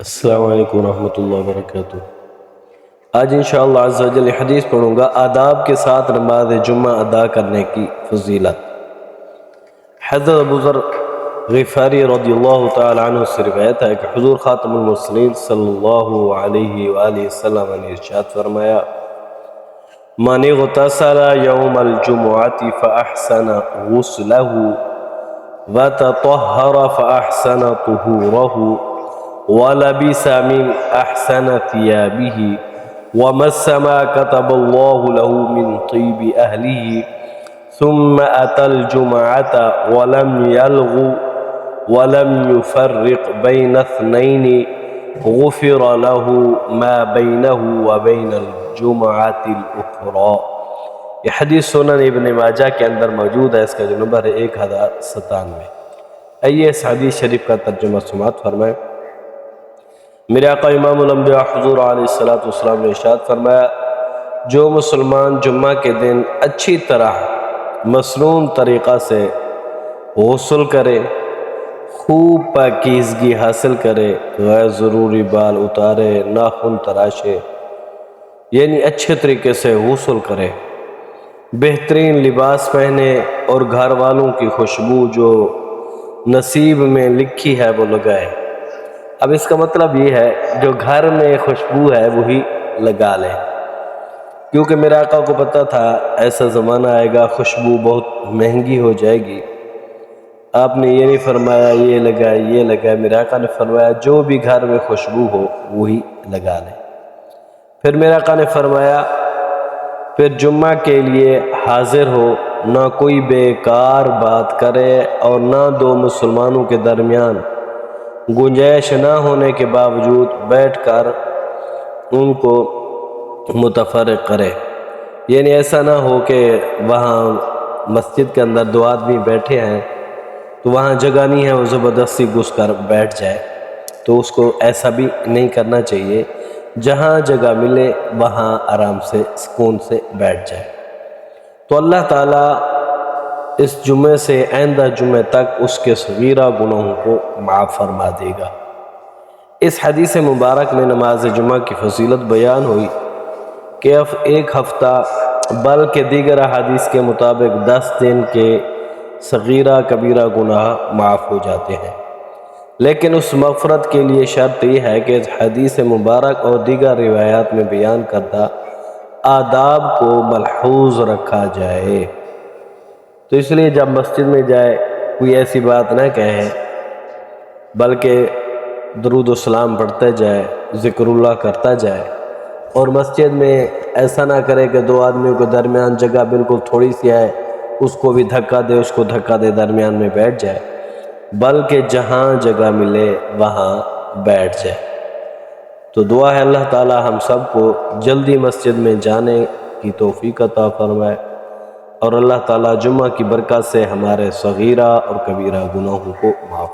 السلام علیکم ورحمۃ اللہ وبرکاتہ۔ آج انشاءاللہ عز و جل حدیث پڑھوں گا آداب کے ساتھ نماز جمعہ ادا کرنے کی فضیلت۔ حضرت ابو ذر غفاری رضی اللہ تعالی عنہ سے روایت ہے کہ حضور خاتم المرسلین صلی اللہ علیہ وآلہ وسلم نے ارشاد فرمایا: من اغتسل یوم الجمعۃ فاحسن غسلہ وتطہر فاحسن طہورہ وَلَبِسَ مِنْ أَحْسَنَ ثِيَابِهِ وَمَسَّ مَا كَتَبَ اللَّهُ لَهُ مِنْ طِيبِ أَهْلِهِ ثُمَّ أَتَى الْجُمْعَةَ وَلَمْ يَلْغُ وَلَمْ يُفَرِّقْ بَيْنَ اثْنَيْنِ غُفِرَ لَهُ مَا بَيْنَهُ وَبَيْنَ الْجُمْعَةِ الْأُخْرَى۔ یہ حدیث سنن ابن ماجہ کے اندر موجود ہے، اس کا جو نمبر ہے 1097۔ آئیے اس حدیث شریف کا ترجمہ سماعت فرمائیں۔ میرے آقا امام الانبیاء حضور علیہ السلام نے ارشاد فرمایا: جو مسلمان جمعہ کے دن اچھی طرح مسنون طریقہ سے غسل کرے، خوب پاکیزگی حاصل کرے، غیر ضروری بال اتارے، ناخن تراشے، یعنی اچھے طریقے سے غسل کرے، بہترین لباس پہنے اور گھر والوں کی خوشبو جو نصیب میں لکھی ہے وہ لگائے۔ اب اس کا مطلب یہ ہے جو گھر میں خوشبو ہے وہی لگا لے، کیونکہ میرے آقا کو پتہ تھا ایسا زمانہ آئے گا خوشبو بہت مہنگی ہو جائے گی۔ آپ نے یہ نہیں فرمایا یہ لگائے یہ لگائے، میرے آقا نے فرمایا جو بھی گھر میں خوشبو ہو وہی لگا لے۔ پھر میرے آقا نے فرمایا پھر جمعہ کے لیے حاضر ہو، نہ کوئی بیکار بات کرے اور نہ دو مسلمانوں کے درمیان گنجائش نہ ہونے کے باوجود بیٹھ کر ان کو متفرق کرے، یعنی ایسا نہ ہو کہ وہاں مسجد کے اندر دو آدمی بیٹھے ہیں تو وہاں جگہ نہیں ہے، وہ زبردستی گھس کر بیٹھ جائے، تو اس کو ایسا بھی نہیں کرنا چاہیے۔ جہاں جگہ ملے وہاں آرام سے سکون سے بیٹھ جائے، تو اللہ تعالیٰ اس جمعے سے آئندہ جمعے تک اس کے صغیرہ گناہوں کو معاف فرما دے گا۔ اس حدیث مبارک میں نماز جمعہ کی فضیلت بیان ہوئی کہ ایک ہفتہ بلکہ دیگر احادیث کے مطابق 10 دن کے صغیرہ کبیرہ گناہ معاف ہو جاتے ہیں، لیکن اس مغفرت کے لیے شرط یہ ہے کہ اس حدیث مبارک اور دیگر روایات میں بیان کردہ آداب کو ملحوظ رکھا جائے۔ تو اس لیے جب مسجد میں جائے کوئی ایسی بات نہ کہے، بلکہ درود و سلام پڑھتے جائے، ذکر اللہ کرتا جائے، اور مسجد میں ایسا نہ کرے کہ دو آدمیوں کے درمیان جگہ بالکل تھوڑی سی ہے، اس کو بھی دھکا دے اس کو دھکا دے درمیان میں بیٹھ جائے، بلکہ جہاں جگہ ملے وہاں بیٹھ جائے۔ تو دعا ہے اللہ تعالی ہم سب کو جلدی مسجد میں جانے کی توفیق عطا فرمائے، اور اللہ تعالیٰ جمعہ کی برکت سے ہمارے صغیرہ اور کبیرہ گناہوں کو معاف